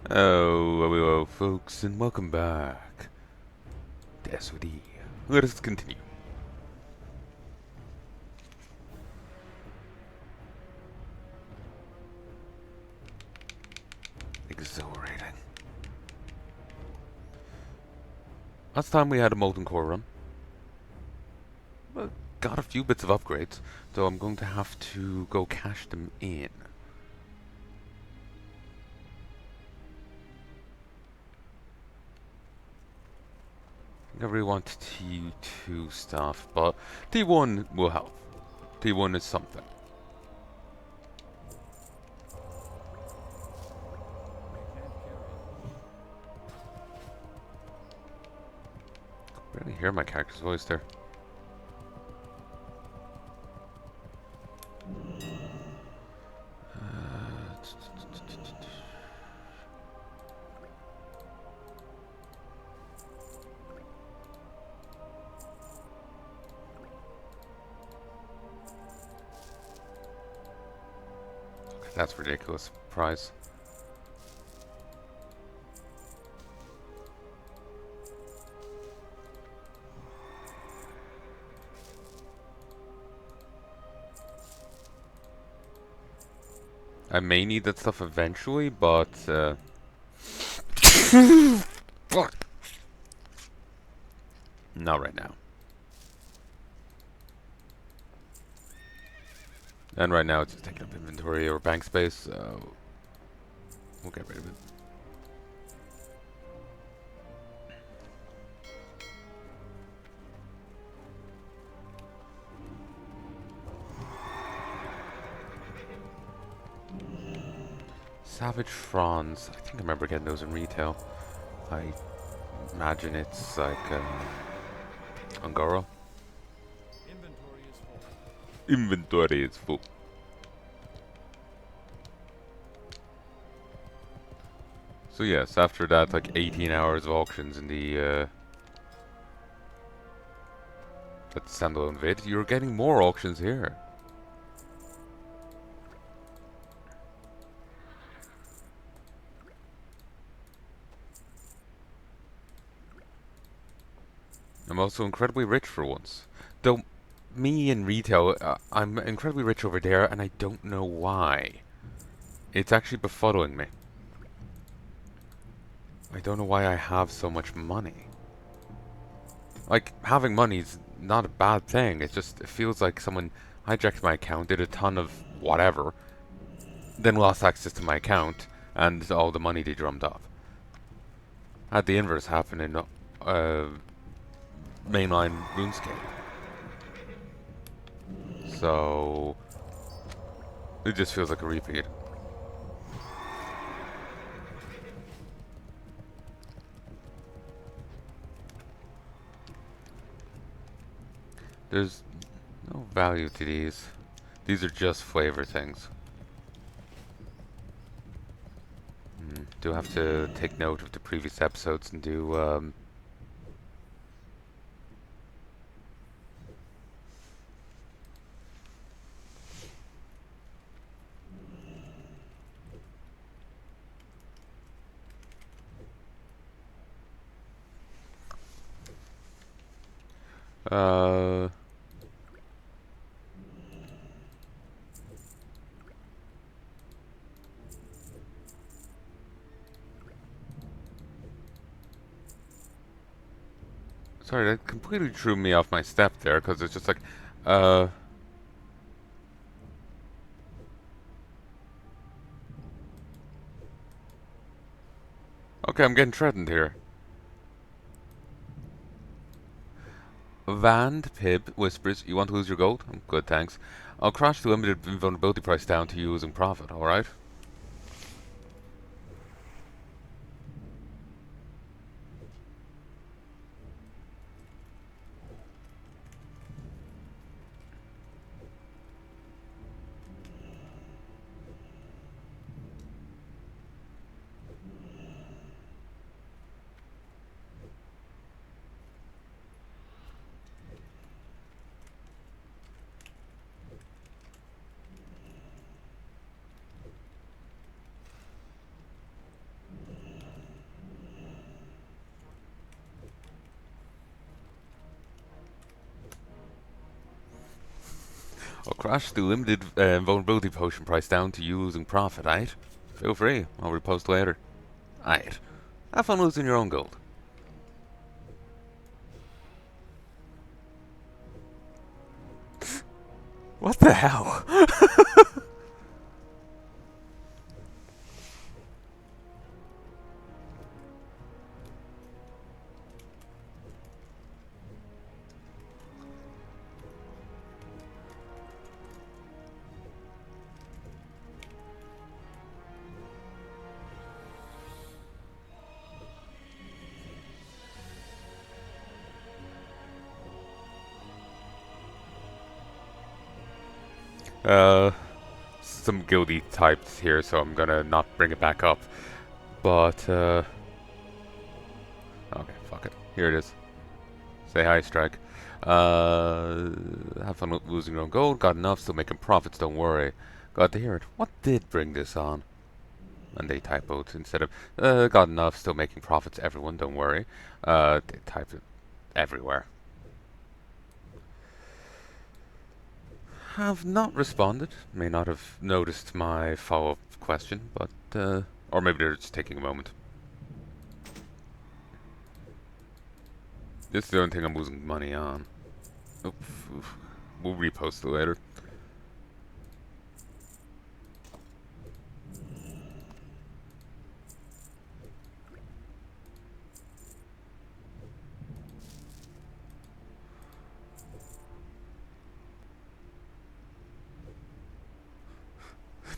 Hello, folks, and welcome back to SOD. Let us continue. Exhilarating. Last time we had a molten core run. But got a few bits of upgrades, so I'm going to have to go cash them in. I really want T2 stuff, but T1 will help. T1 is something. Barely hear my character's voice there. That's ridiculous. Prize. I may need that stuff eventually, but fuck. Not right now. And right now it's just taking up inventory or bank space, so we'll get rid of it. Savage Fronds. I think I remember getting those in retail. I imagine it's like Angora. Inventory is full. Inventory is full. So yes, after that, like 18 hours of auctions in the that standalone vid, you're getting more auctions here. I'm also incredibly rich for once. Though, me in retail, I'm incredibly rich over there, and I don't know why. It's actually befuddling me. I don't know why I have so much money. Like, having money is not a bad thing. It just it feels like someone hijacked my account, did a ton of whatever, then lost access to my account, and all the money they drummed off. Had the inverse happen in mainline RuneScape. So, it just feels like a repeat. There's no value to these. These are just flavor things. Do have to take note of the previous episodes and do uh sorry, that completely threw me off my step there, because it's just like, uh... okay, I'm getting threatened here. Vand Pib whispers, you want to lose your gold? Good, thanks. I'll crash the limited invulnerability price down to you losing profit, alright? Crash the limited vulnerability potion price down to you losing profit, aight? Feel free, I'll repost later. Aight. Have fun losing your own gold. What the hell? Some guilty types here, so I'm gonna not bring it back up. But, okay, fuck it. Here it is. Say hi, Strike. Have fun losing your own gold. Got enough, still making profits, don't worry. Glad to hear it. What did bring this on? And they typoed instead of, got enough, still making profits, everyone, don't worry. They typed it everywhere. Have not responded. May not have noticed my follow-up question, but, or maybe they're just taking a moment. This is the only thing I'm losing money on. Oof. We'll repost it later.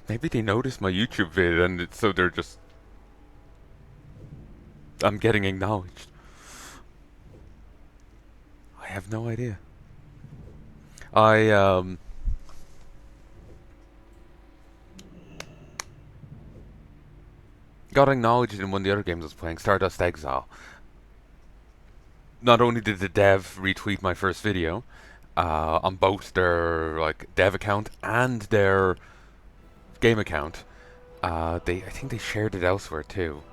Maybe they noticed my YouTube vid and so they're just... I'm getting acknowledged. I have no idea. I got acknowledged in one of the other games I was playing, Stardust Exile. Not only did the dev retweet my first video, on both their dev account and their game account, I think they shared it elsewhere too.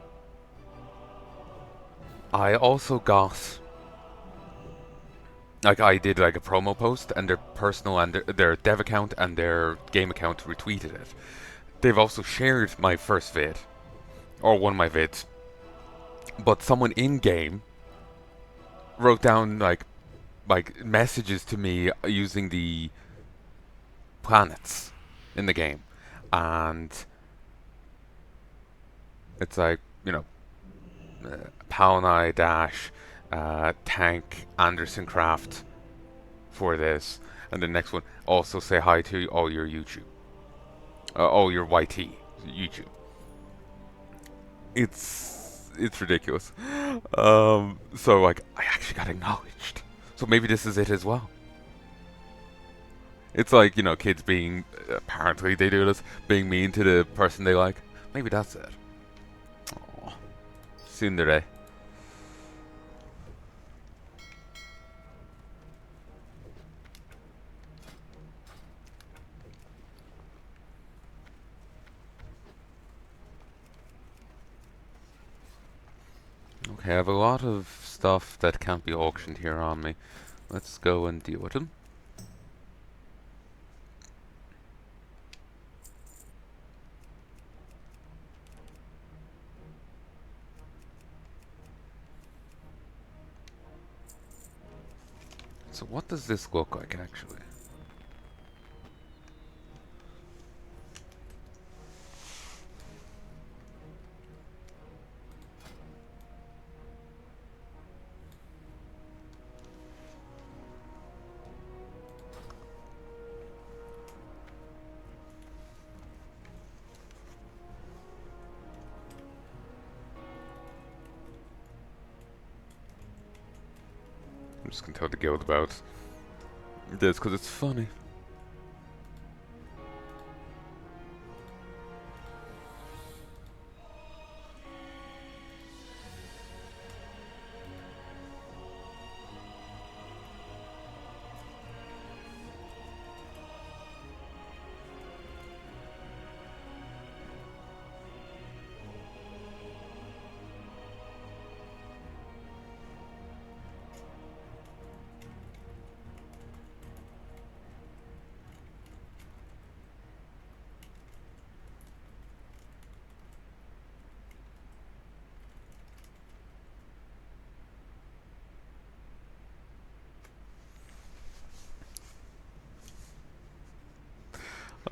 I also got I did a promo post and their personal and their dev account and their game account retweeted it. They've also shared my first vid, or one of my vids, but someone in game wrote down messages to me using the planets in the game, and it's Palanai dash tank Anderson Craft for this, and the next one also say hi to all your YouTube, all your YT YouTube. It's ridiculous. So I actually got acknowledged. So maybe this is it as well. It's kids being, apparently they do this, being mean to the person they like. Maybe that's it. Aww. Tsundere. Okay, I have a lot of stuff that can't be auctioned here on me. Let's go and deal with them. So what does this look like actually? I'm just gonna tell the guild about this because it's funny.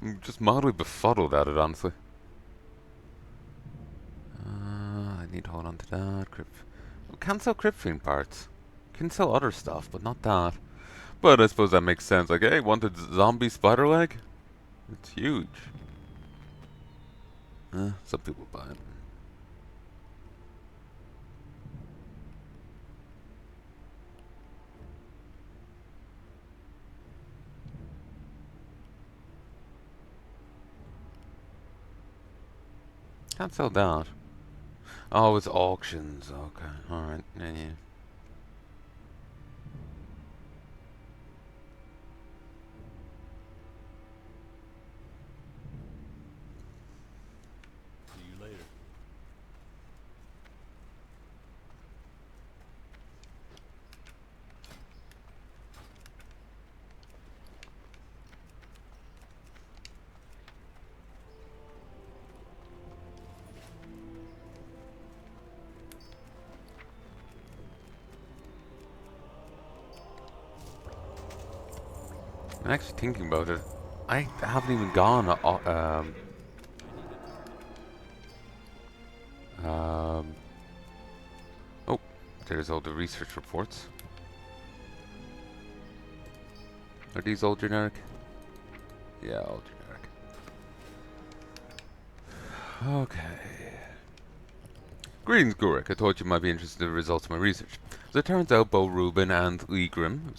I'm just mildly befuddled at it, honestly. I need to hold on to that. We can't sell cryptine parts. Can sell other stuff, but not that. But I suppose that makes sense. Like, hey, wanted zombie spider leg? It's huge. Some people buy it. Can't sell that. Oh, it's auctions. Okay, alright. Yeah, yeah. See you later. I'm actually thinking about it. I haven't even gone. I need a target. Um. Oh, there's all the research reports. Are these all generic? Yeah, all generic. Okay. Greetings, Gurik. I thought you might be interested in the results of my research. As it turns out, both Reuben and Lee Grimm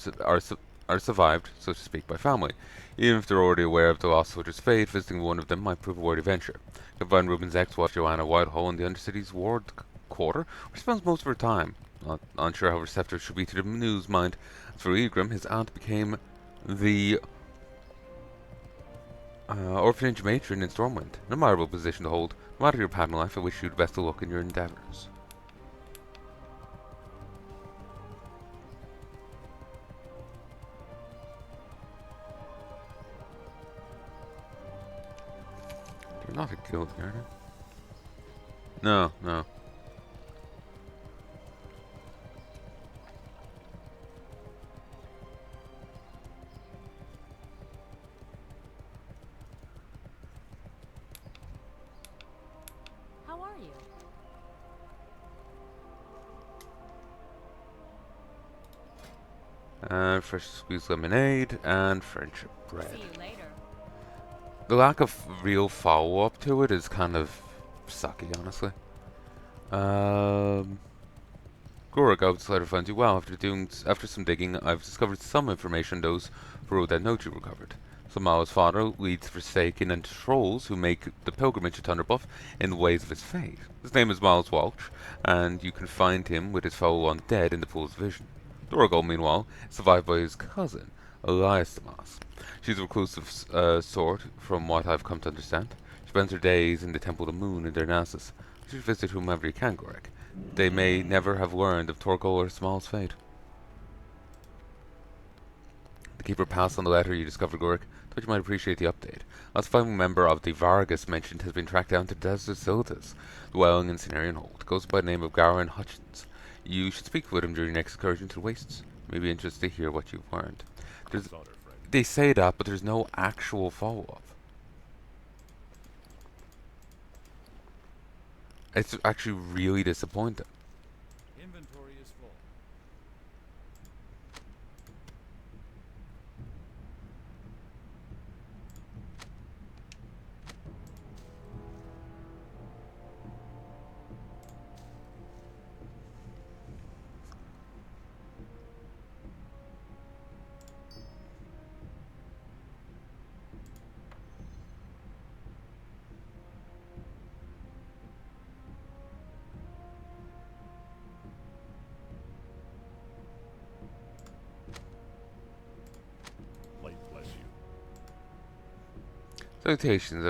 are survived, so to speak, by family. Even if they're already aware of the lost soldier's fate, visiting one of them might prove a worthy venture. You can find Reuben's ex-wife, Joanna Whitehall, in the Undercity's ward quarter, where she spends most of her time. Not unsure how receptive she'll be to the news, mind. As for Lee Grimm, his aunt became the orphanage matron in Stormwind. An admirable position to hold. No matter your pattern life, I wish you the best of luck in your endeavors. You're not a guild, are you? No, no. How are you? Fresh squeezed lemonade and friendship bread. See you later. The lack of real follow-up to it is kind of sucky, honestly. Um, Gorak, I would decided to find you well. After some digging, I've discovered some information on those who wrote that note you recovered. Samala's father leads Forsaken and trolls who make the pilgrimage to Thunderbuff in the ways of his fate. His name is Miles Walsh, and you can find him with his fellow undead in the Fool's Vision. Dorgal, meanwhile, is survived by his cousin, Elias Damas. She's a reclusive sort, from what I've come to understand. She spends her days in the Temple of the Moon in Darnassus. You should visit whomever you can, Gorak. They may never have learned of Torgal or Smal's fate. The keeper passed on the letter you discovered, Gorik. Thought you might appreciate the update. Last final member of the Vargas mentioned has been tracked down to Desert Siltas, dwelling in Cenarian Hold. Goes by the name of Garin Hutchins. You should speak with him during your next excursion to the Wastes. May be interested to hear what you've learned. They say that, but there's no actual follow-up. It's actually really disappointing. Inventory is full. Light bless you. Salutations.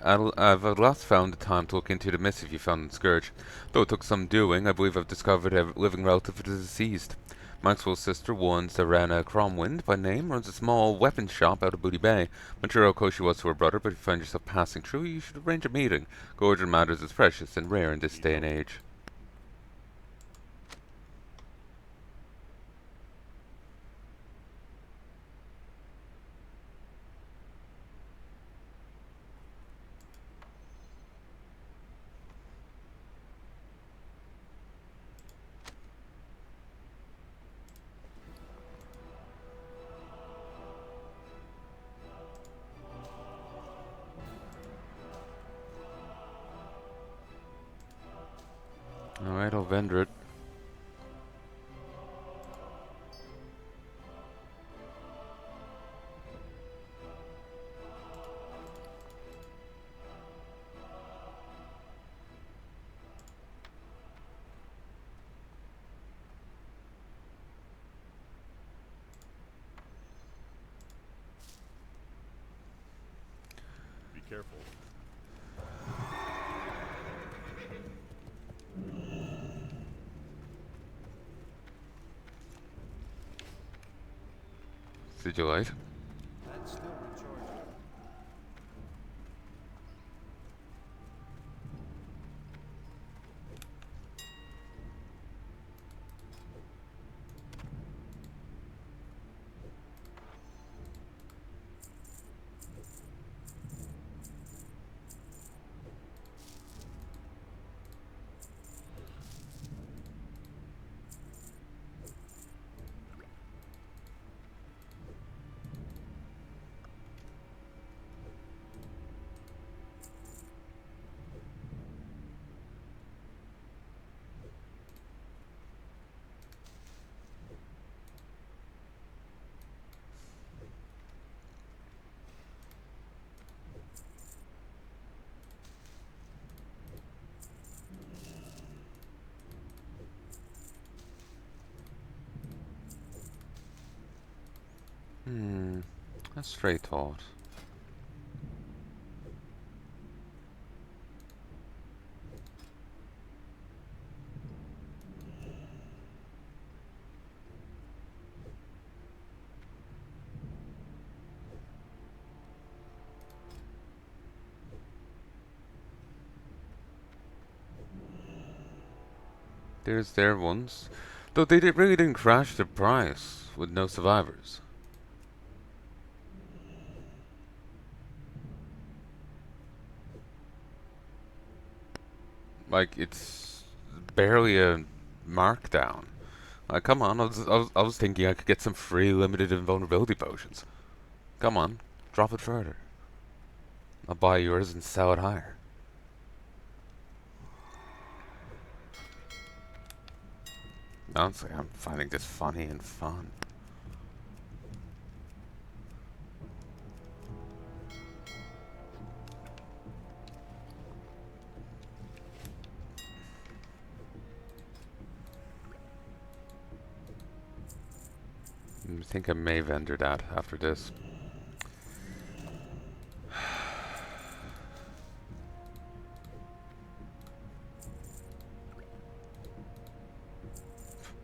I've at last found the time to look into the missive you found in Scourge. Though it took some doing, I believe I've discovered a living relative of the deceased. Maxwell's sister, one Serena Cromwind by name, runs a small weapons shop out of Booty Bay. I'm not sure how close she was to her brother, but if you find yourself passing through, you should arrange a meeting. Gorgeous matters is precious and rare in this day and age. Alright, I'll vendor it. Be careful. Sigilite. That's still recharging. A straight thought. There's their ones. Though they really didn't crash the price with no survivors. Like, it's barely a markdown. Like, come on, I was thinking I could get some free limited invulnerability potions. Come on, drop it further. I'll buy yours and sell it higher. Honestly, I'm finding this funny and fun. I think I may vendor that after this.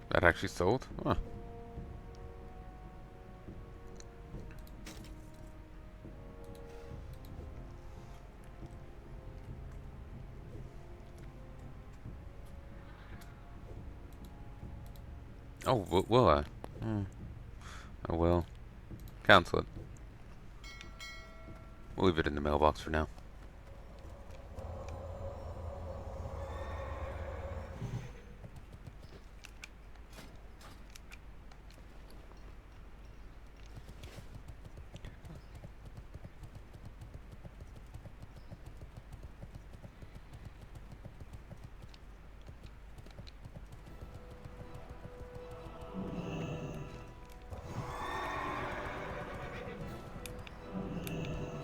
That actually sold? Huh. Oh, will I? I will. Cancel it. We'll leave it in the mailbox for now.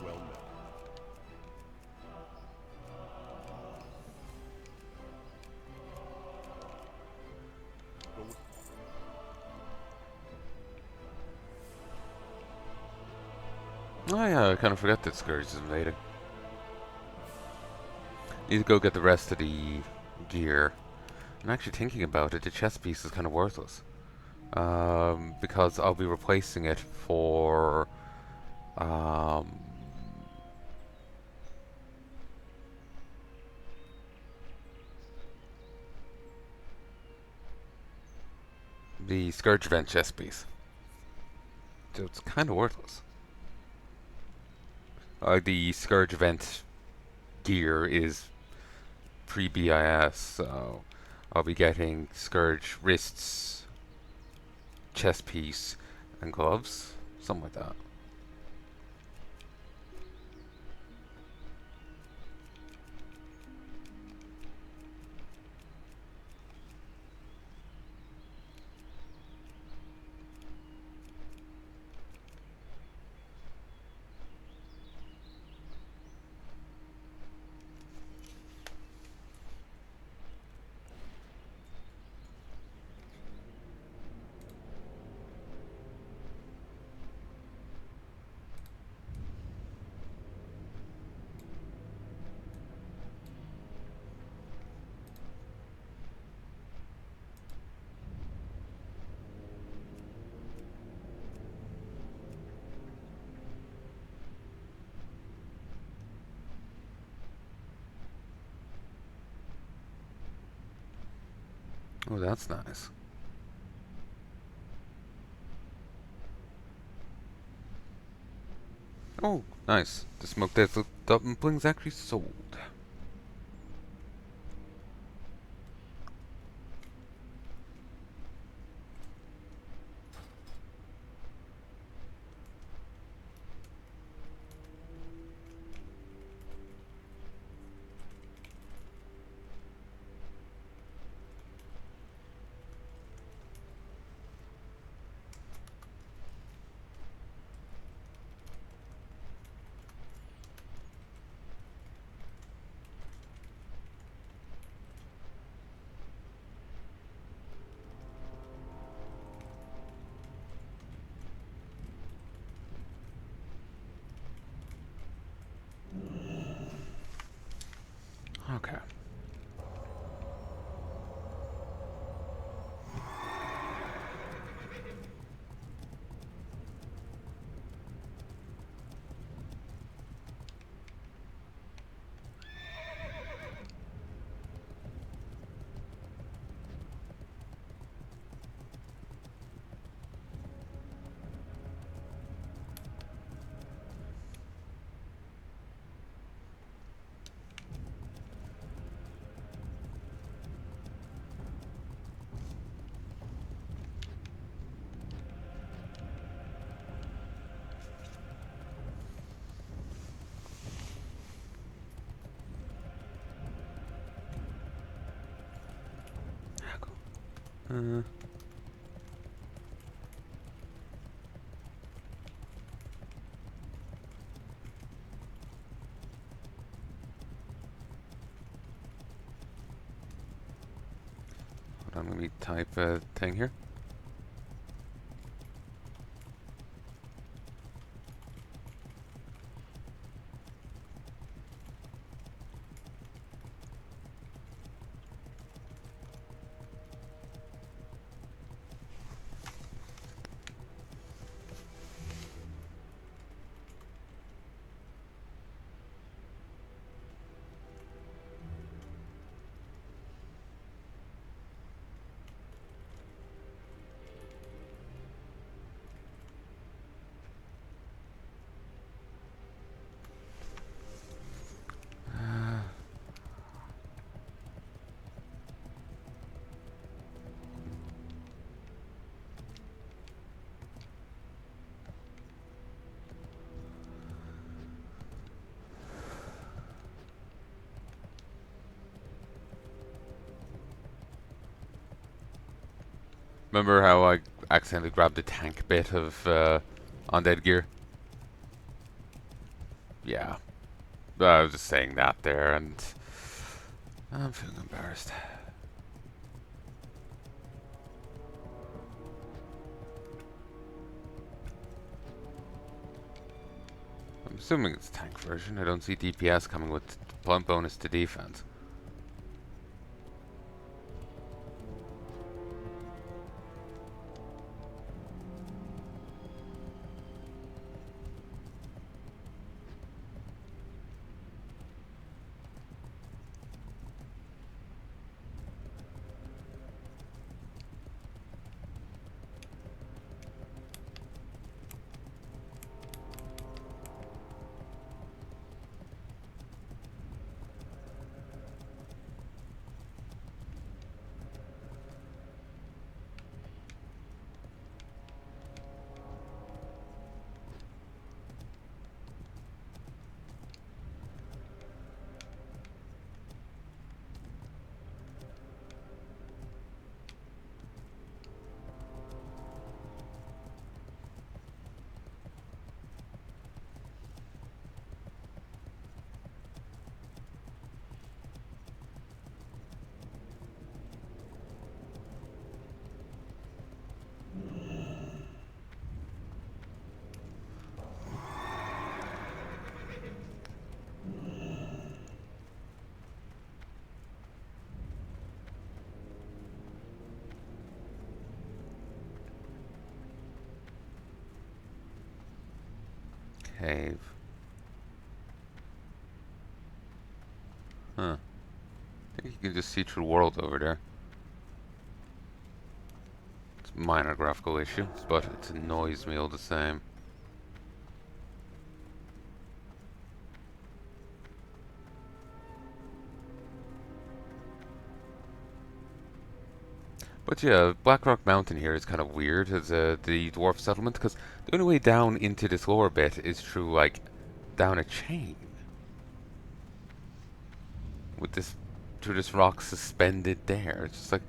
Well met. Go with Oh yeah, I kind of forgot that Scourge is invading. Need to go get the rest of the gear. I'm actually thinking about it, the chest piece is kind of worthless. Because I'll be replacing it for um, the Scourge Vent chest piece. So it's kind of worthless. The Scourge Vent gear is pre-BIS, so I'll be getting Scourge wrists, chest piece, and gloves. Something like that. Oh, that's nice. Oh, nice. The smoked dumplings actually sold. Okay. Uh, Hold on, let me type a thing here. Remember how I accidentally grabbed the tank bit of undead gear? Yeah. I was just saying that there, and I'm feeling embarrassed. I'm assuming it's tank version. I don't see DPS coming with blunt bonus to defense. Cave. Huh. I think you can just see through the world over there. minor graphical issue, but it annoys me all the same. But yeah, Blackrock Mountain here is kind of weird as the dwarf settlement, because the only way down into this lower bit is through, like, down a chain. With this, through this rock suspended there. It's just like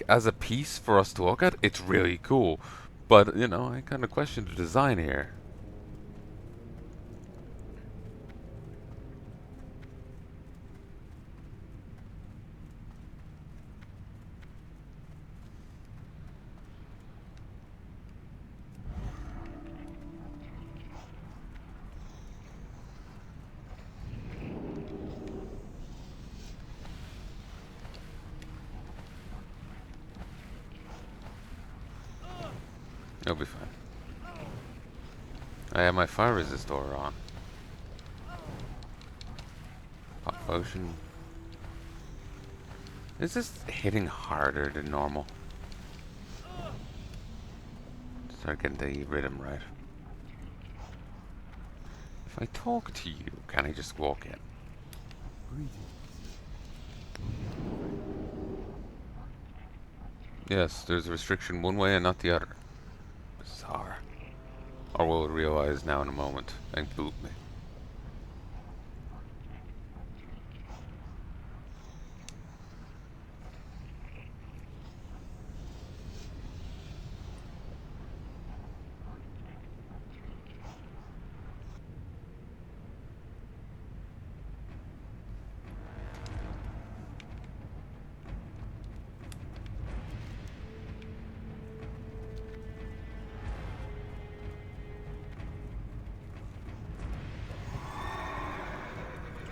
as a piece for us to look at, it's really cool. But, you know, I kind of question the design here. It'll be fine. I have my fire resistor on. Pop potion. Is this hitting harder than normal? Start getting the rhythm right. If I talk to you, can I just walk in? Yes, there's a restriction one way and not the other. Bizarre. Or will it realize now in a moment and boot me?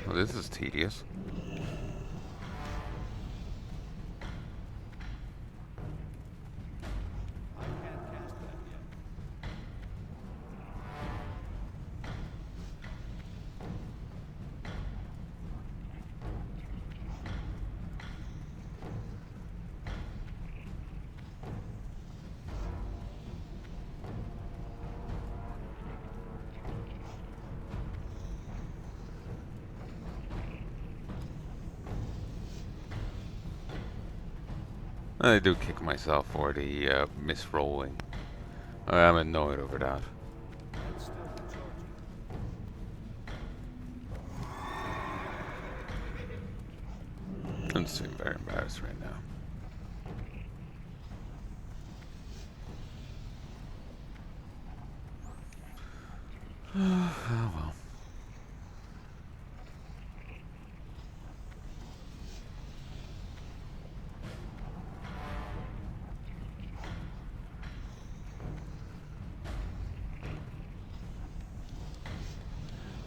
Well, this is tedious. I can't cast that yet. I do kick myself for the misrolling. I'm annoyed over that. That's still recharging. I'm just feeling very embarrassed right now. Oh well.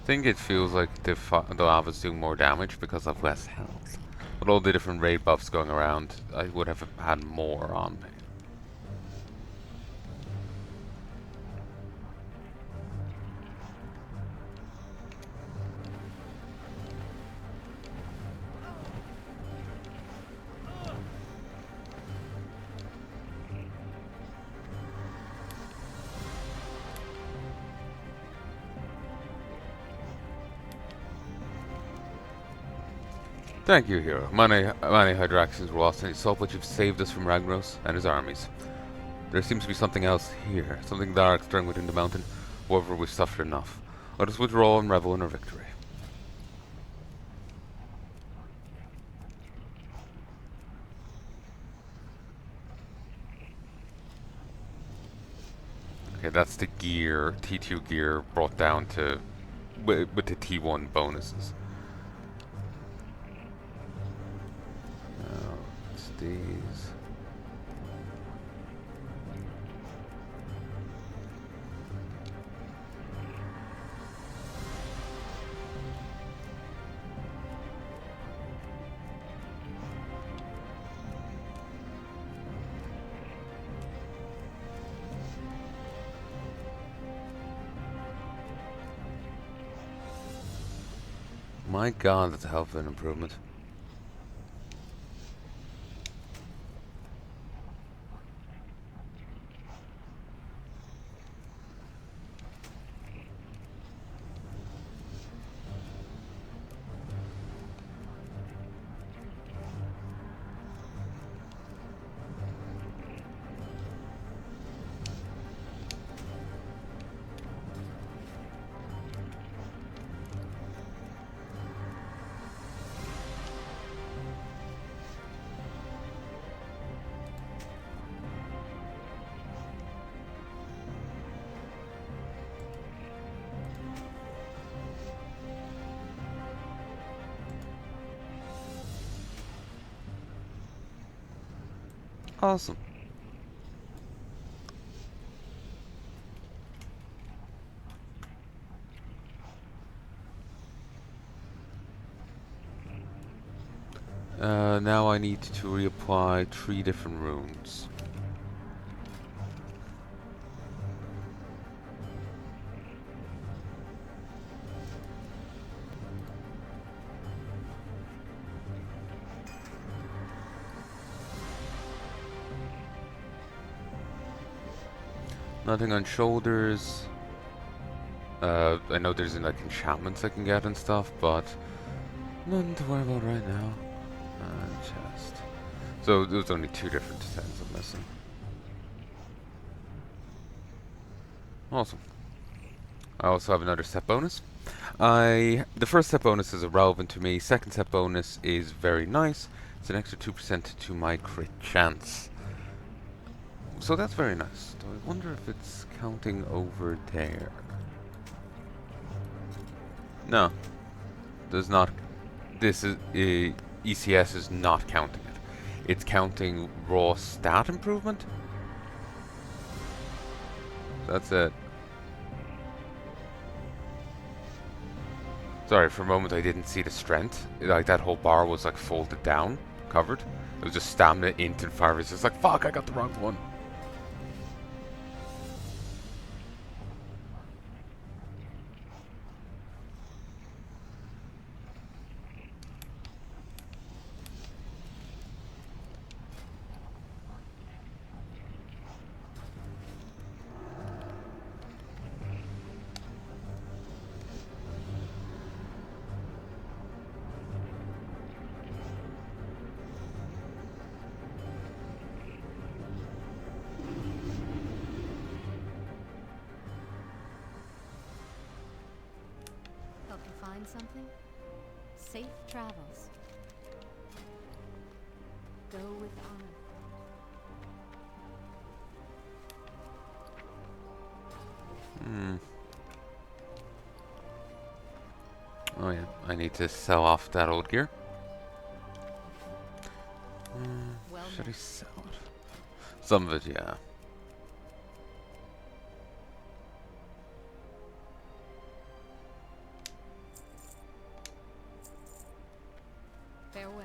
I think it feels like the lava's doing more damage because of less health. With all the different raid buffs going around, I would have had more on me. Thank you, hero. Many Hydraxians were lost in his soul, but you've saved us from Ragnaros and his armies. There seems to be something else here, something dark stirring within the mountain. However, we've suffered enough. Let us withdraw and revel in our victory. Okay, that's the gear, T2 gear, brought down to with the T1 bonuses. It's these. My god, that's a hell of an improvement. Awesome. Now I need to reapply 3 different runes. Nothing on shoulders. I know there's like enchantments I can get and stuff, but nothing to worry about right now. And chest. So there's only 2 different things I'm missing. Awesome. I also have another set bonus. The first set bonus is irrelevant to me. Second set bonus is very nice. It's an extra 2% to my crit chance. So that's very nice. Do I wonder if it's counting over there? No, does not. This is ECS is not counting it. It's counting raw stat improvement. That's it. Sorry, for a moment I didn't see the strength. Like that whole bar was like folded down, covered. It was just stamina, int, and fire. It's just like fuck, I got the wrong one. Help you find something? Safe travels. Go with honor. Oh yeah, I need to sell off that old gear. Well Should I met. sell it? Some of it, yeah. Farewell.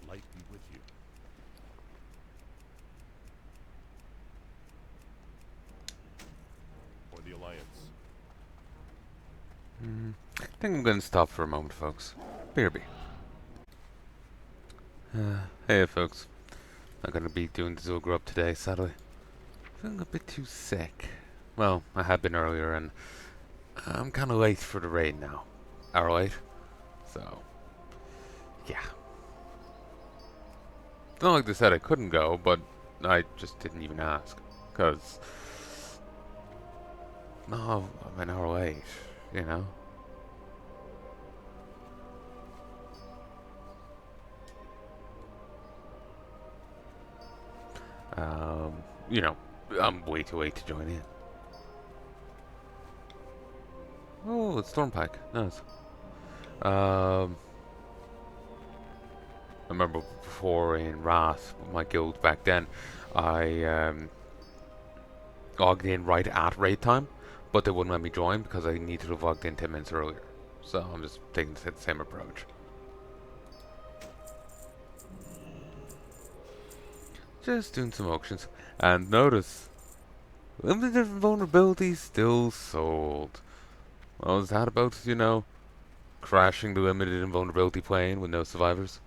Light be with you. For the Alliance. I think I'm gonna stop for a moment, folks. BRB. Hey, folks. Not gonna be doing the Zul Grub today, sadly. Feeling a bit too sick. Well, I had been earlier, and I'm kind of late for the raid now. Hour late. So, yeah. It's not like they said I couldn't go, but I just didn't even ask. Because, no, I'm an hour late, you know? You know, I'm way too late to join in. Oh, it's Stormpike. Nice. I remember before in Wrath, my guild back then, I logged in right at raid time, but they wouldn't let me join because I needed to have logged in 10 minutes earlier. So I'm just taking the same approach. Just doing some auctions. And notice, limited vulnerability still sold. Well, is that about, you know, crashing the limited invulnerability plane with no survivors?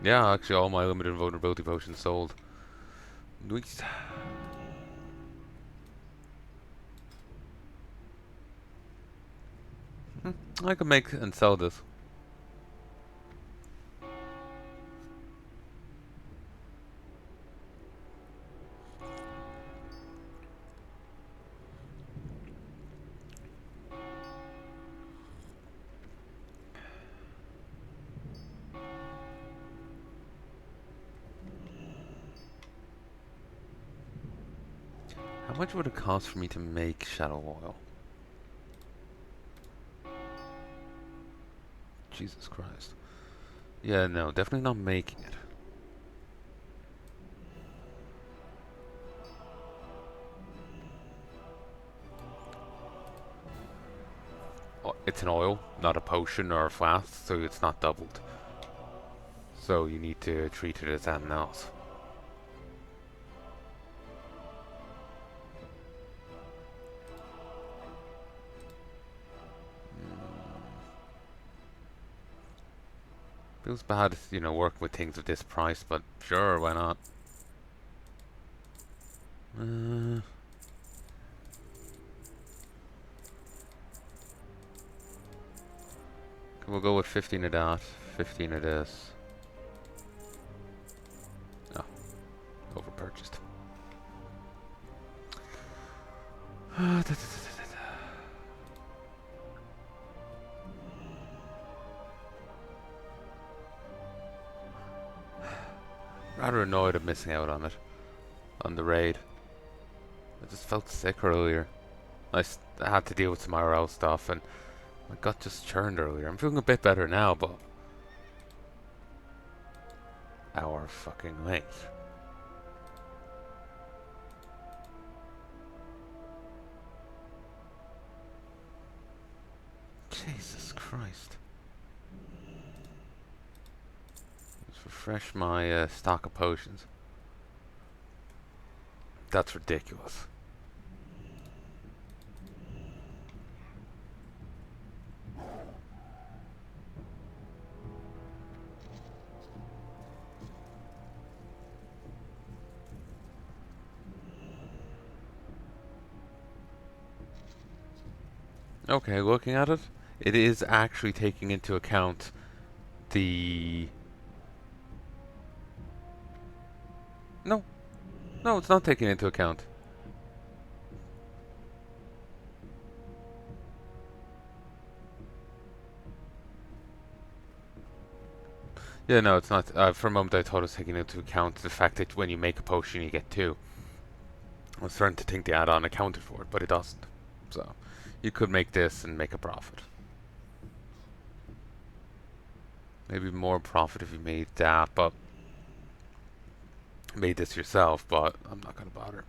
Yeah, actually all my limited vulnerability potions sold. Nice. I can make and sell this. How much would it cost for me to make shadow oil? Jesus Christ. Yeah, no, definitely not making it. Oh, it's an oil, not a potion or a flask, so it's not doubled. So you need to treat it as something else. Feels bad, you know, working with things of this price, but sure, why not? We'll go with 15 of that, 15 of this. Oh, overpurchased. Rather annoyed at missing out on it, on the raid. I just felt sick earlier. I had to deal with some IRL stuff, and my gut just churned earlier. I'm feeling a bit better now, but hour fucking late. Jesus Christ. Let's refresh my stock of potions. That's ridiculous. Okay, looking at it, it is actually taking into account the... No. No, it's not taking into account. Yeah, no, it's not. For a moment I thought it was taking into account the fact that when you make a potion you get two. I was starting to think the add-on accounted for it, but it doesn't. So, you could make this and make a profit. Maybe more profit if you made that, but made this yourself, but I'm not gonna bother.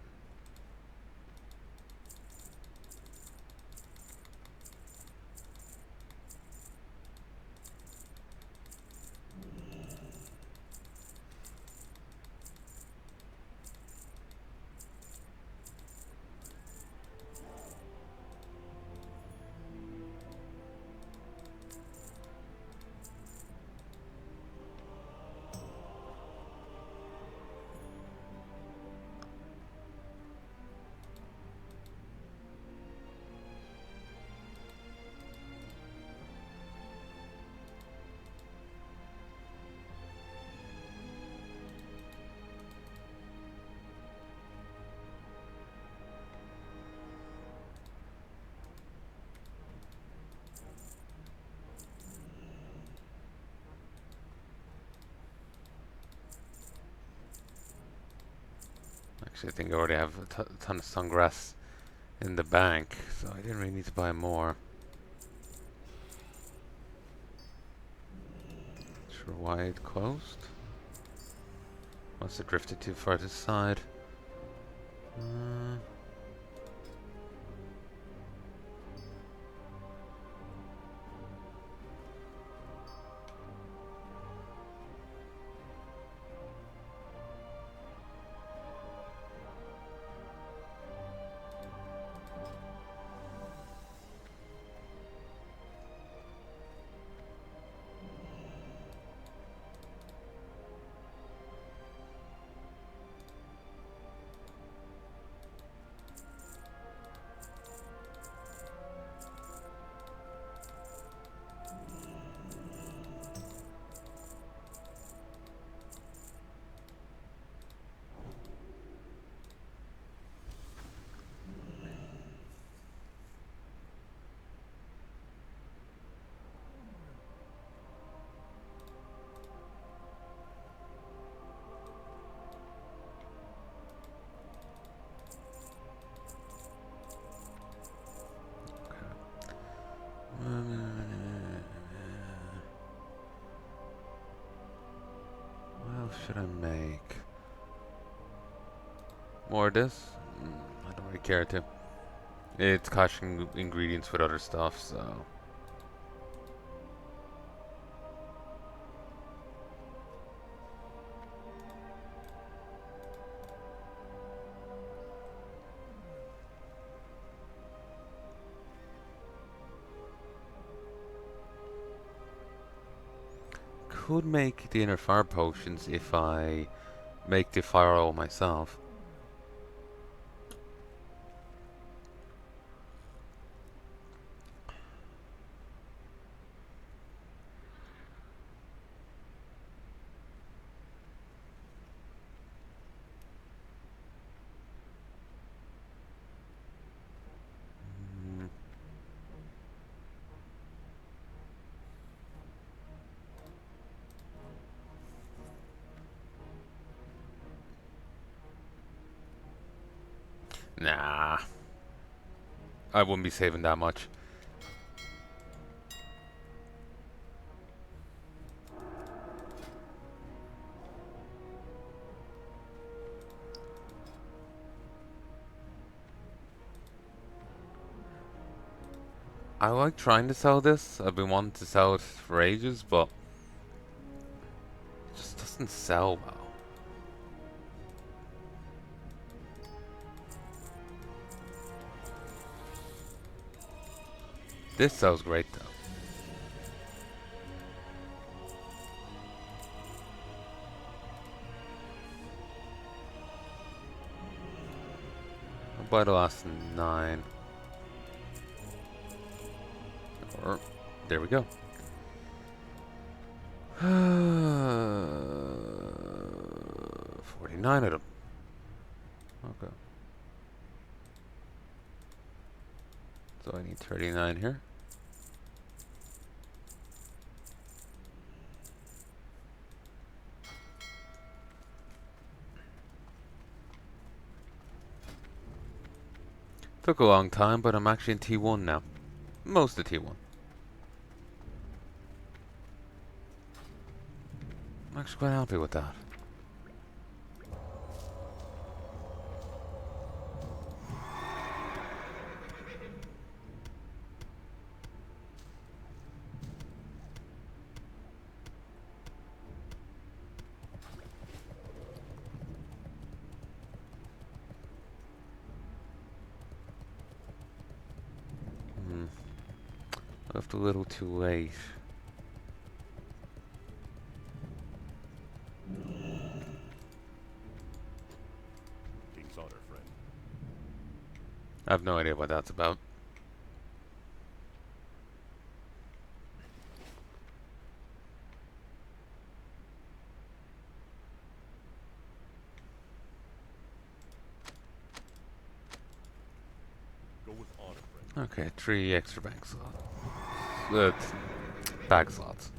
Actually, I think I already have a ton of sungrass in the bank, so I didn't really need to buy more. Sure why it closed. Must have drifted too far to the side. should I make? More of this? I don't really care to. It's clashing ingredients with other stuff, so. Could make the inner fire potions if I make the fire oil myself. Mm, Nah, I wouldn't be saving that much. I like trying to sell this. I've been wanting to sell it for ages, but it just doesn't sell well. This sells great though. I'll buy the last 9. Or, there we go. 49 of them. Okay. So I need 39 here. Took a long time, but I'm actually in T1 now. Most of T1. I'm actually quite happy with that. Left a little too late. King's honor, friend. I have no idea what that's about. Go with honor, friend. Okay, 3 extra bank slots. Bag slots.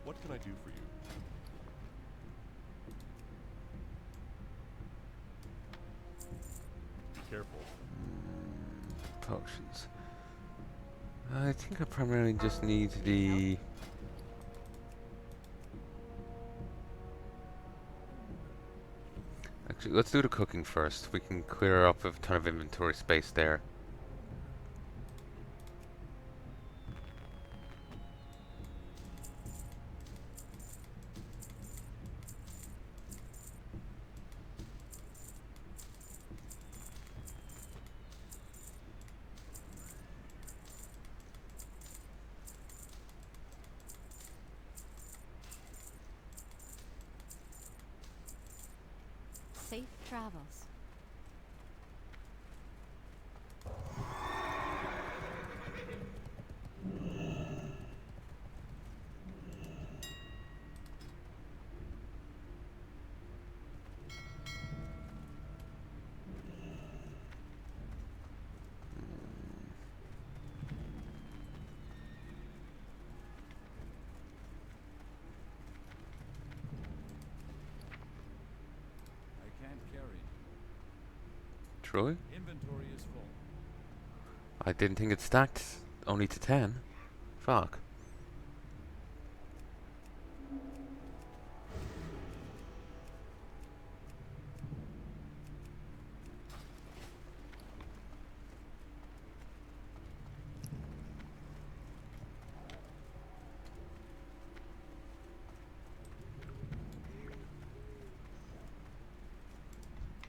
What can I do for you? Be careful. Potions. I think I primarily just need the... Actually, let's do the cooking first. We can clear up a ton of inventory space there. Safe travels. I can't carry. Truly? Inventory is full. I didn't think it stacked only to 10. Fuck.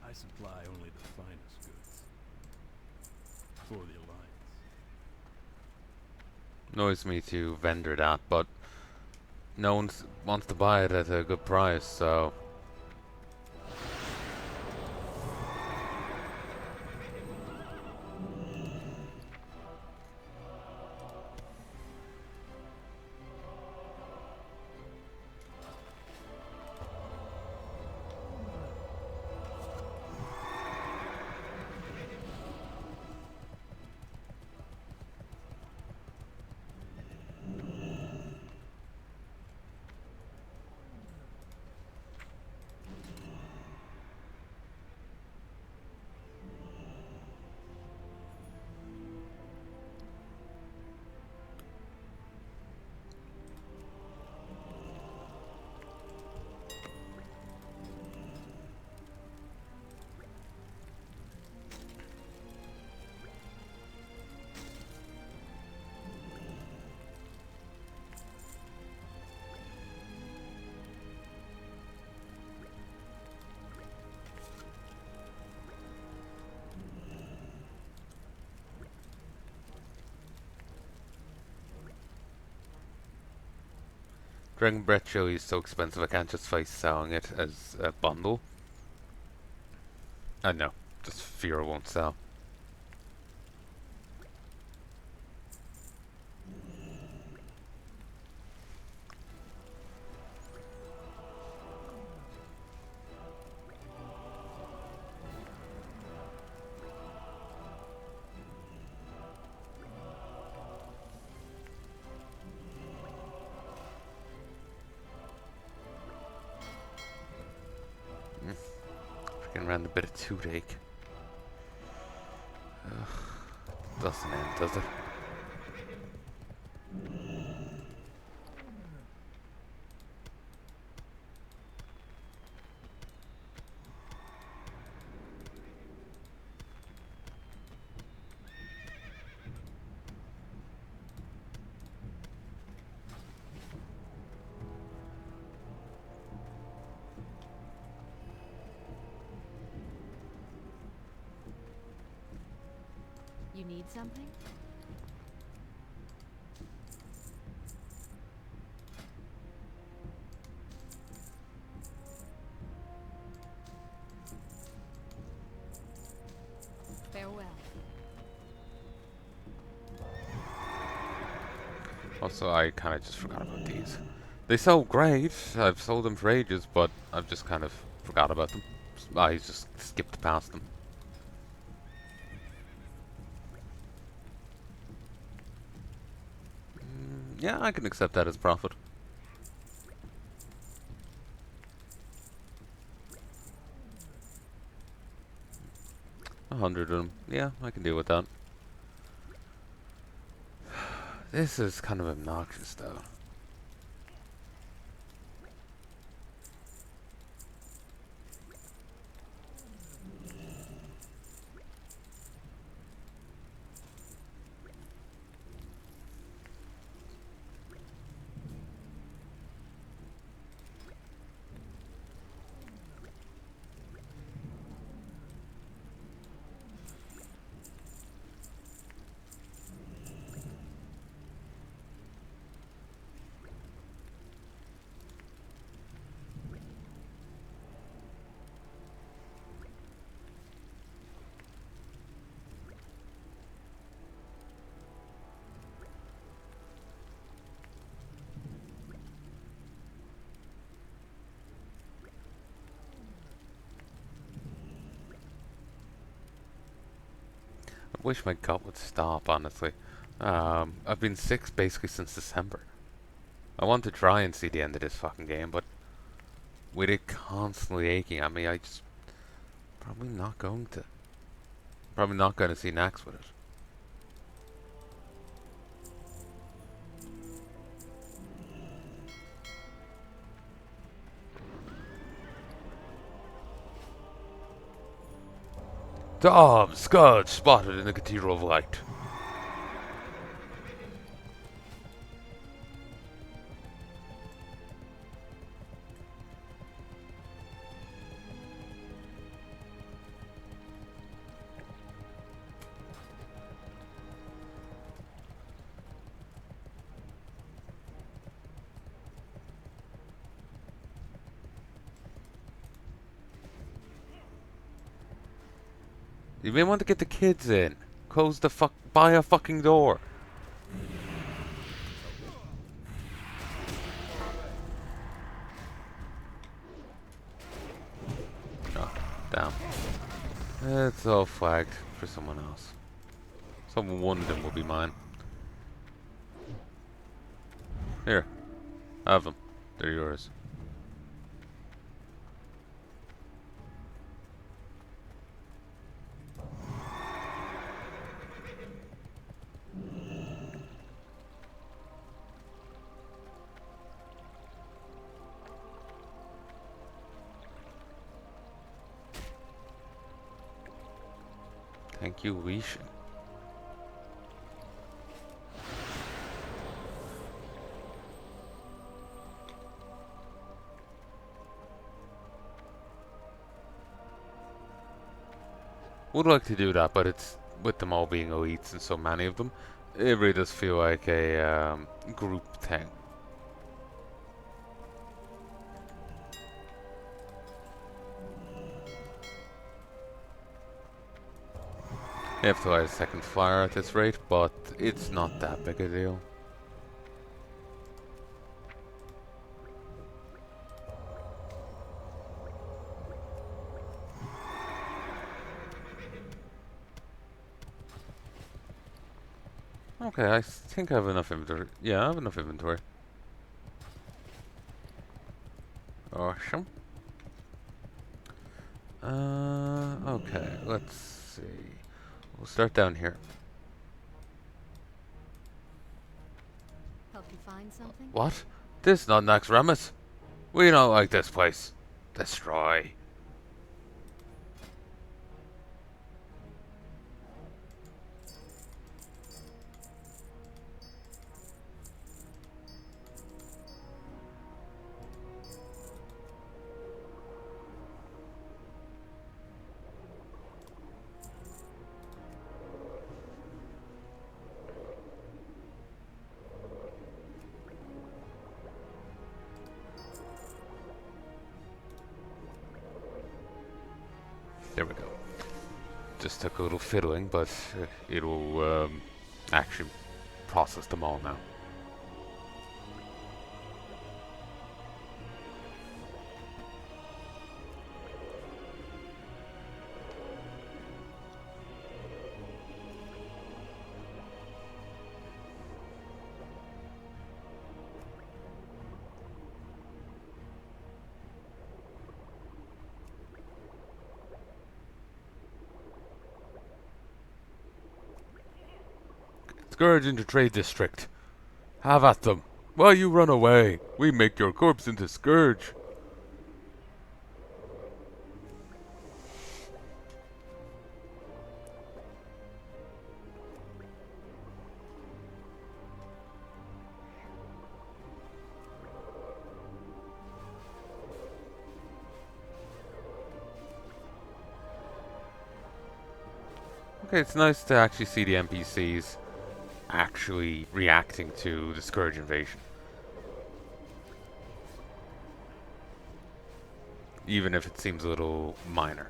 I supply only the finest goods. For the Alliance. Annoys me to vendor that, but no one wants to buy it at a good price, so... Dragon Breath Chili is so expensive I can't justify selling it as a bundle. I know, just fear it won't sell. Freaking ran a bit of toothache. Doesn't end, does it? You need something? Farewell. Also, I kind of just forgot about these. They sell great. I've sold them for ages, but I've just kind of forgot about them. I just skipped past them. Yeah, I can accept that as profit. 100 of them. Yeah, I can deal with that. This is kind of obnoxious, though. I wish my gut would stop, honestly. I've been sick basically since December. I want to try and see the end of this fucking game, but with it constantly aching at me, I just probably not going to. Probably not going to see Nax with it. Dom, Scourge spotted in the Cathedral of Light. You may want to get the kids in. Close the buy a fucking door. Oh, damn. It's all flagged for someone else. One of them will be mine. Here. Have them. They're yours. Thank you, Weishin. Would like to do that, but it's with them all being elites and so many of them, it really does feel like a group thing. I have to light a second fire at this rate, but it's not that big a deal. Okay, I think I have enough inventory. Yeah, I have enough inventory. Awesome. Okay, let's see. We'll start down here. Help you find something? What? This not Nax Ramus? We don't like this place. Destroy. There we go. Just took a little fiddling, but it'll actually process them all now. Scourge into Trade District. Have at them. While you run away, we make your corpse into Scourge. Okay, it's nice to actually see the NPCs actually reacting to the Scourge invasion. Even if it seems a little minor.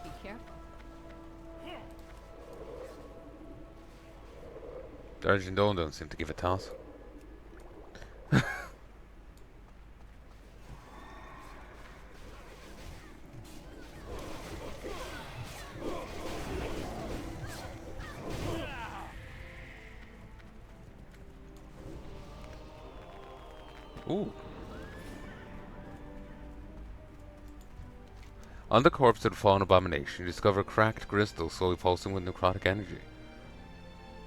Be careful. Darge and Dolan don't seem to give a toss. Ooh. On the corpse of the fallen abomination, you discover cracked crystal slowly pulsing with necrotic energy.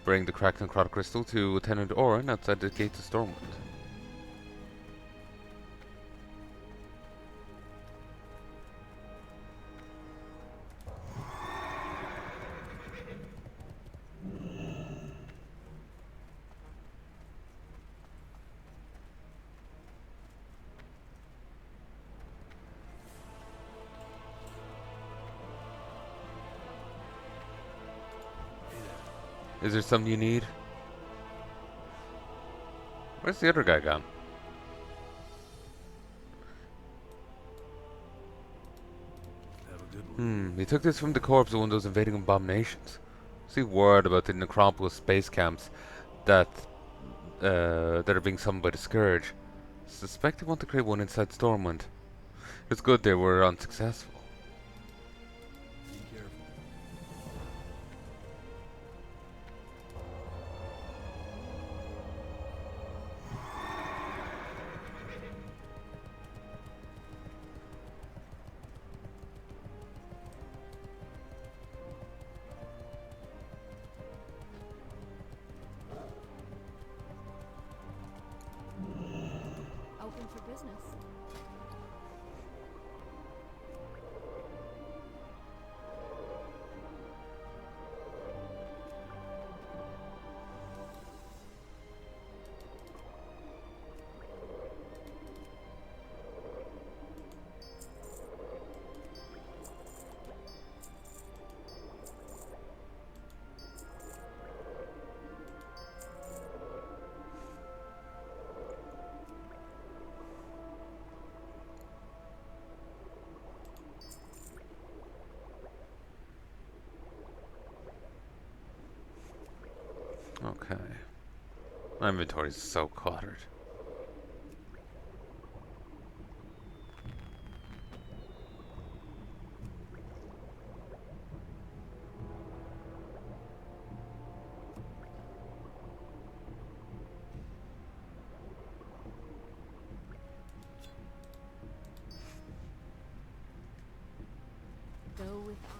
Bring the cracked necrotic crystal to Lieutenant Orin outside the gates of Stormwind. Is there something you need? Where's the other guy gone? Have a good one. He took this from the corpse of one of those invading abominations. See word about the Necropolis space camps that that are being summoned by the Scourge. Suspect they want to create one inside Stormwind. It's good they were unsuccessful. Be careful. Open for business. Okay. My inventory's so cluttered. Go with honor.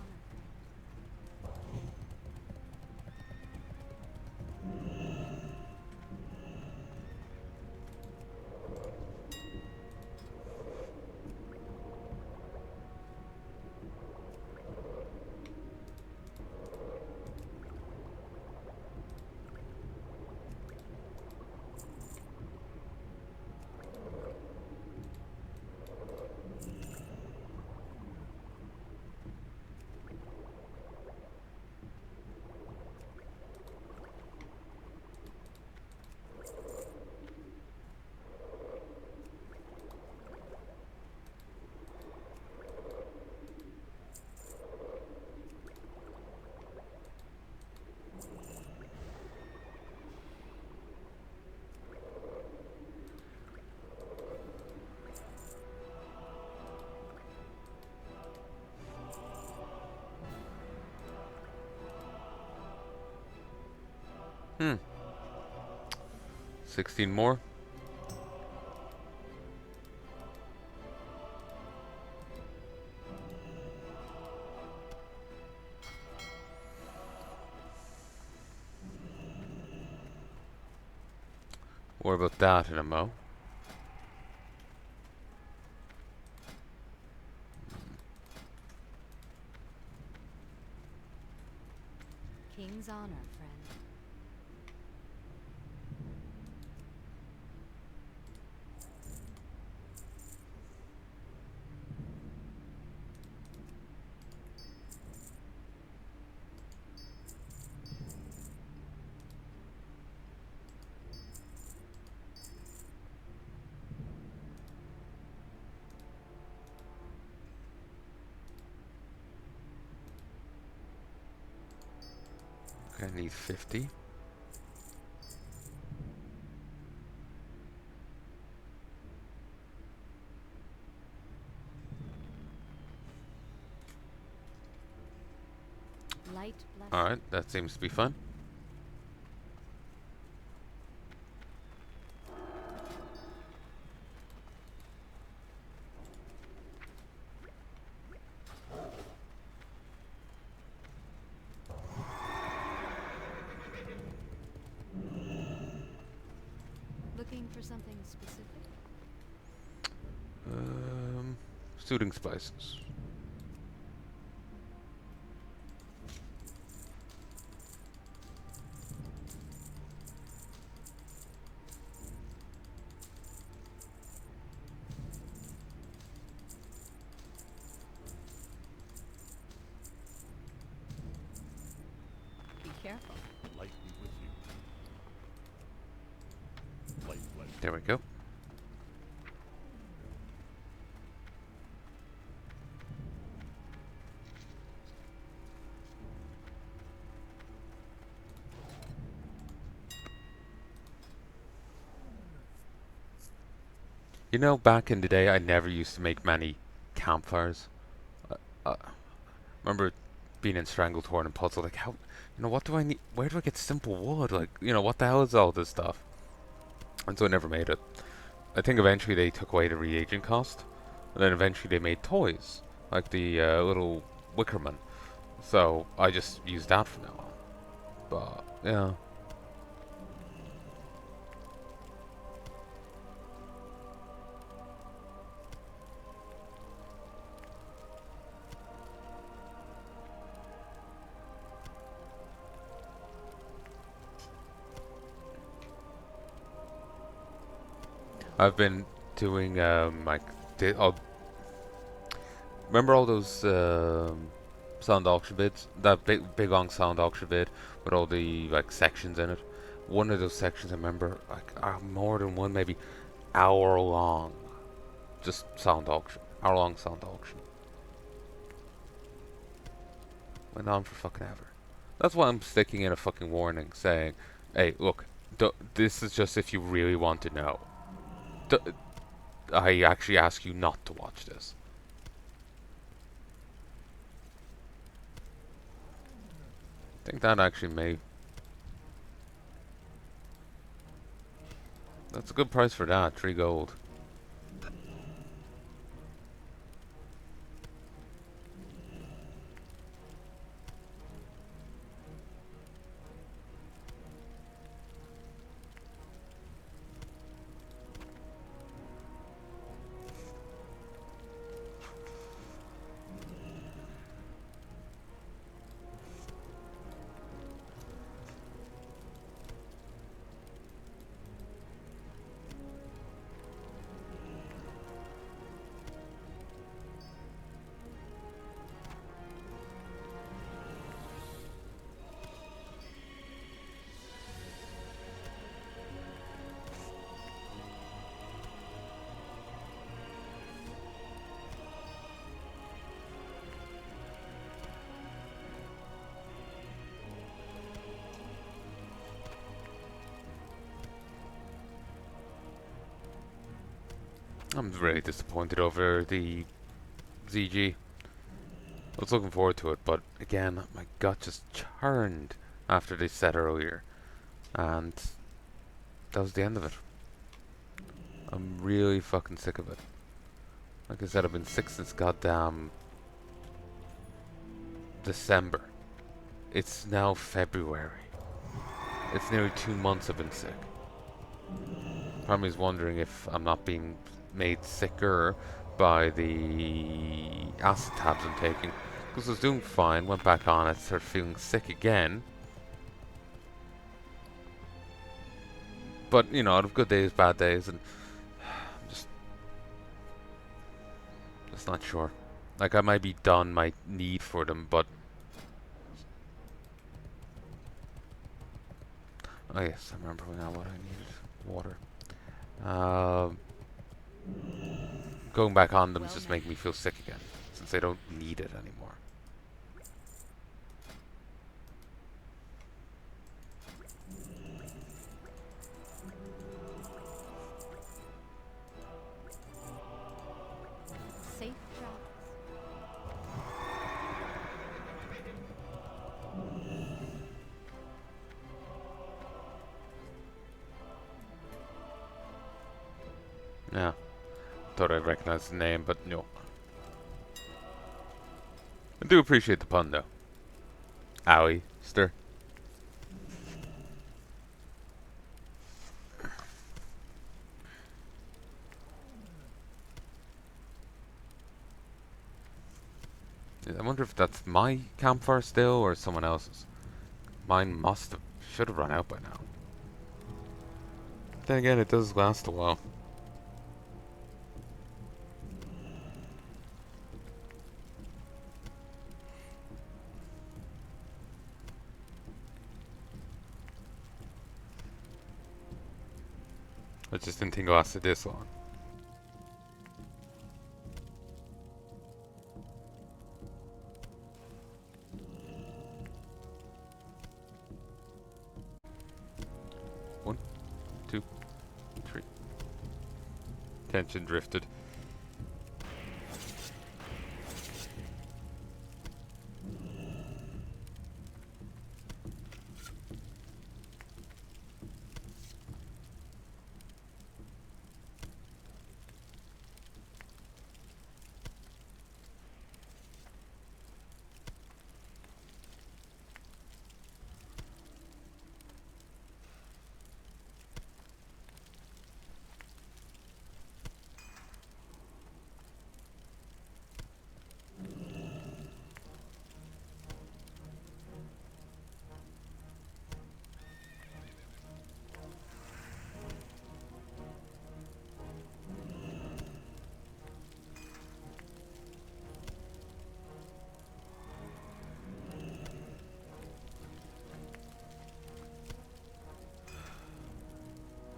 Hmm. 16 more? What about that in a mo? King's honor, friend. Okay, I need 50. Light blessing. Alright, that seems to be fun. something specific? Soothing spices. Be careful. Light be with you. Light, light. There we go. You know, back in the day, I never used to make many campfires. I remember being in Stranglethorn and Puzzle, like, how, what do I need? Where do I get simple wood? Like, what the hell is all this stuff? And so I never made it. I think eventually they took away the reagent cost, and then eventually they made toys, like the little Wickerman. So I just used that from now on. But, yeah. I've been doing like remember all those sound auction bids? That big long sound auction bid with all the like sections in it. One of those sections I remember like more than one, maybe hour long, just sound auction, hour long sound auction. Went on for fucking ever. That's why I'm sticking in a fucking warning saying, hey, look, this is just if you really want to know. I actually ask you not to watch this. I think that actually may... That's a good price for that, 3 gold. I'm really disappointed over the ZG. I was looking forward to it, but again, my gut just churned after they said earlier. And that was the end of it. I'm really fucking sick of it. Like I said, I've been sick since goddamn December. It's now February. It's nearly 2 months I've been sick. Part of me is wondering if I'm not being made sicker by the acid tabs I'm taking. Because I was doing fine, went back on it, started feeling sick again. But, out of good days, bad days, and I'm just not sure. Like, I might be done my need for them, but... Oh yes, I remember now what I needed. Water. Going back on them is just making me feel sick again, since I don't need it anymore. Safe travels. Yeah. Thought I'd recognize the name, but no. I do appreciate the pun, though. Owie, stir. I wonder if that's my campfire still or someone else's. Mine should have run out by now. Then again, it does last a while. I just didn't think it lasted this long. One, two, three. Tension drifted.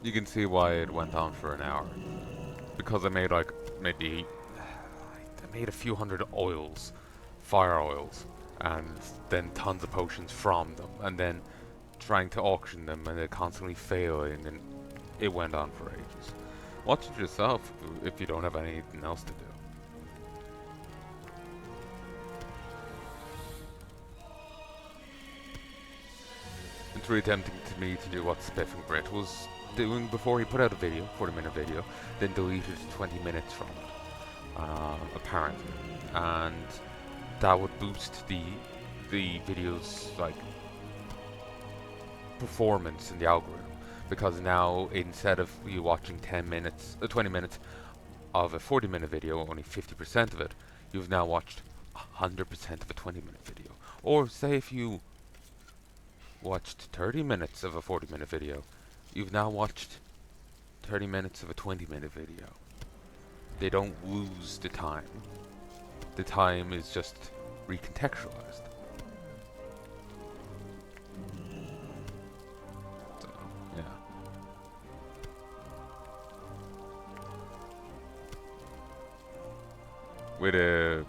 You can see why it went on for an hour. Because I made like maybe I made a few hundred oils, fire oils, and then tons of potions from them, and then trying to auction them and they're constantly failing, and it went on for ages. Watch it yourself if you don't have anything else to do. It's really tempting to me to do what Spiffing Brit was doing before he put out a video, 40-minute video, then deleted 20 minutes from it, apparently, and that would boost the video's like performance in the algorithm, because now instead of you watching 20 minutes of a 40-minute video, only 50% of it, you've now watched 100% of a 20-minute video. Or say if you watched 30 minutes of a 40-minute video, you've now watched 30 minutes of a 20-minute video. They don't lose the time. The time is just recontextualized. So, yeah. With a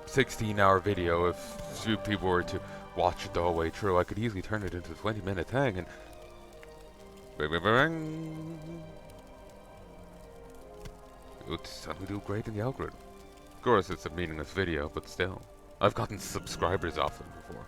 16-hour video, if few people were to watch it the whole way through, I could easily turn it into a 20-minute thing and it would suddenly do great in the algorithm. Of course, it's a meaningless video, but still. I've gotten subscribers off them before.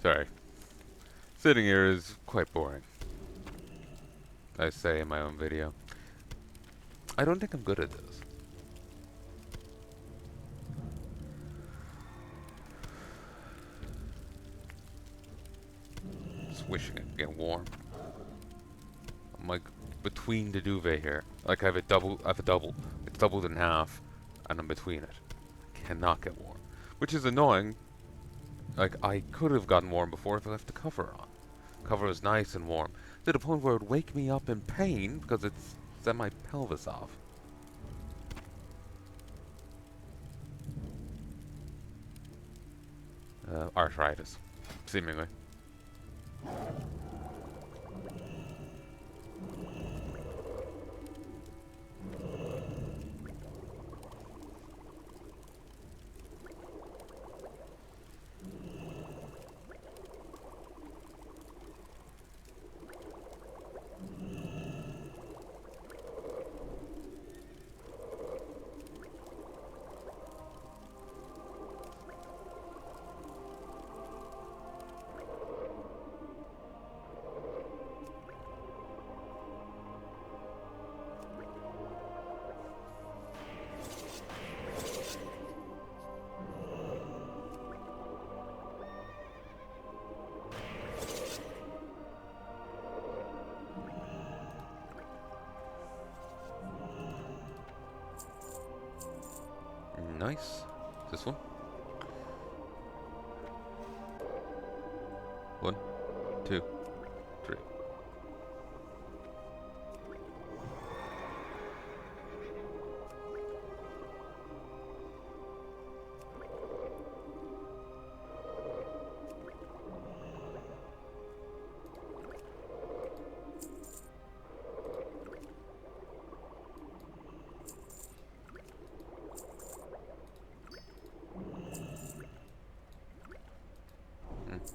Sorry. Sitting here is quite boring. I say in my own video. I don't think I'm good at this. Just wishing I could get warm. I'm like between the duvet here. Like I have a double. It's doubled in half, and I'm between it. I cannot get warm, which is annoying Like, I could have gotten warm before if I left the cover on. Cover was nice and warm, to the point where it would wake me up in pain because it set my pelvis off. Arthritis, seemingly. Nice. This one. 1, 2, 3.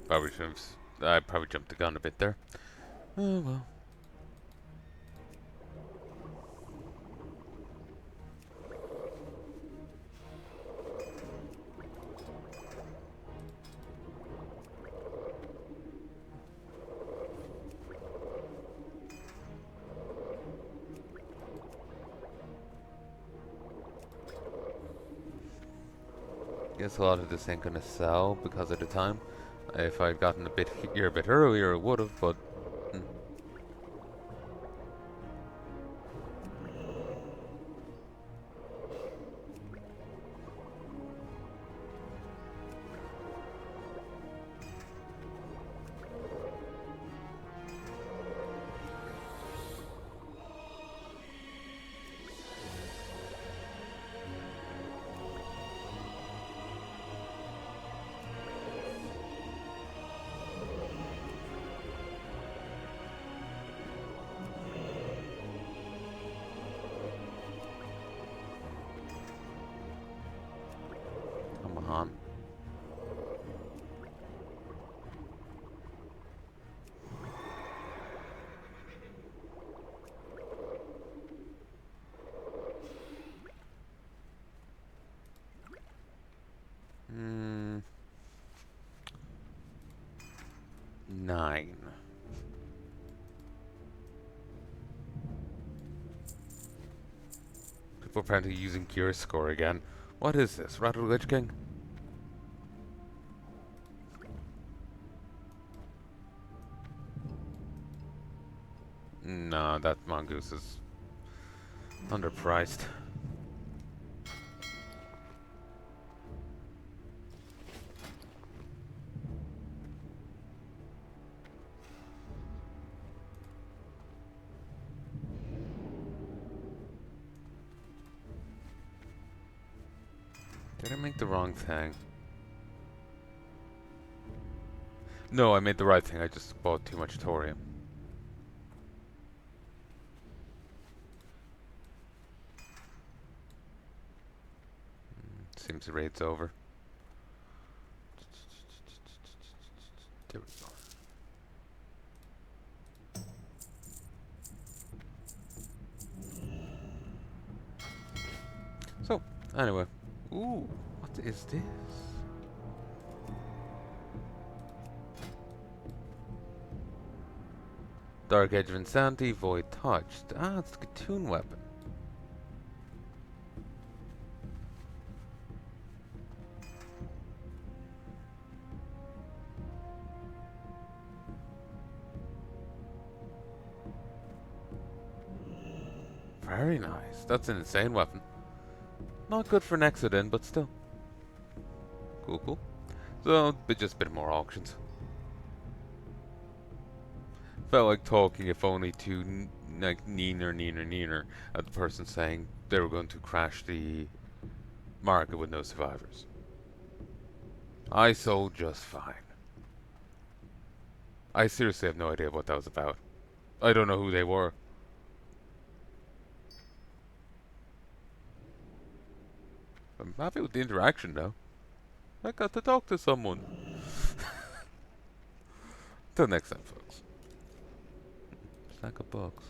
Probably should have. I probably jumped the gun a bit there. Oh well. Guess a lot of this ain't gonna sell because of the time. If I'd gotten a bit here a bit earlier, it would have, but. Come on. Hmm. 9. People apparently using Gear Score again. What is this? Rattle Lich King? No, that mongoose is underpriced. Did I make the wrong thing? No, I made the right thing. I just bought too much thorium. Seems the raid's over. There we go. So, anyway. Ooh, what is this? Dark Edge of Insanity, Void Touched. Ah, it's the Katoon weapon. Very nice. That's an insane weapon. Not good for Nexodin, but still. Cool, cool. So, but just a bit more auctions. Felt like talking, if only to like neener at the person saying they were going to crash the market with no survivors. I sold just fine. I seriously have no idea what that was about. I don't know who they were. I'm happy with the interaction though. I got to talk to someone. Till next time, folks. Stack of books.